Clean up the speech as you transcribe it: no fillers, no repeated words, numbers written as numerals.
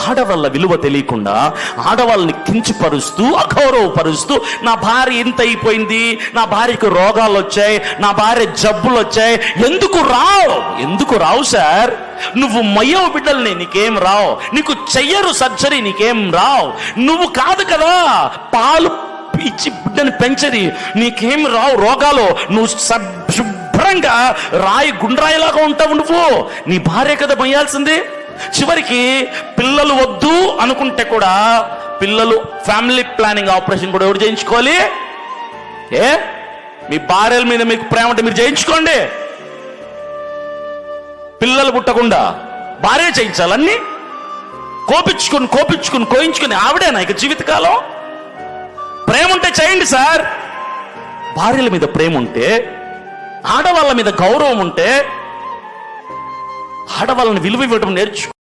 ఆడవాళ్ళ విలువ తెలియకుండా ఆడవాళ్ళని కించపరుస్తూ అగౌరవపరుస్తూ, నా భార్య ఇంత అయిపోయింది, నా భార్యకు రోగాలు వచ్చాయి, నా భార్య జబ్బులు వచ్చాయి. ఎందుకు రావు సార్? నువ్వు మయ్యవ బిడ్డల్ని, నీకేం రావు. నీకు చెయ్యరు సర్జరీ, నీకేం రావు. నువ్వు కాదు కదా పాలు ఇచ్చి బిడ్డని పెంచది, నీకేం రావు రోగాలు. నువ్వు శుభ్రంగా గుండ్రాయిలాగా ఉంటావు. నువ్వు నీ భార్య కదా మొయ్యాల్సింది. చివరికి పిల్లలు వద్దు అనుకుంటే కూడా పిల్లలు ఫ్యామిలీ ప్లానింగ్ ఆపరేషన్ కూడా ఎవరు చేయించుకోవాలి? మీ భార్యల మీద మీకు ప్రేమ అంటే మీరు చేయించుకోండి. పిల్లలు పుట్టకుండా భార్య చేయించాలన్నీ కోయించుకుని ఆవిడేనా ఇక జీవితకాలం? ప్రేమ ఉంటే చేయండి సార్. భార్యల మీద ప్రేమ ఉంటే, ఆడవాళ్ళ మీద గౌరవం ఉంటే, ఆడవాళ్ళని విలువ ఇవ్వడం నేర్చుకో.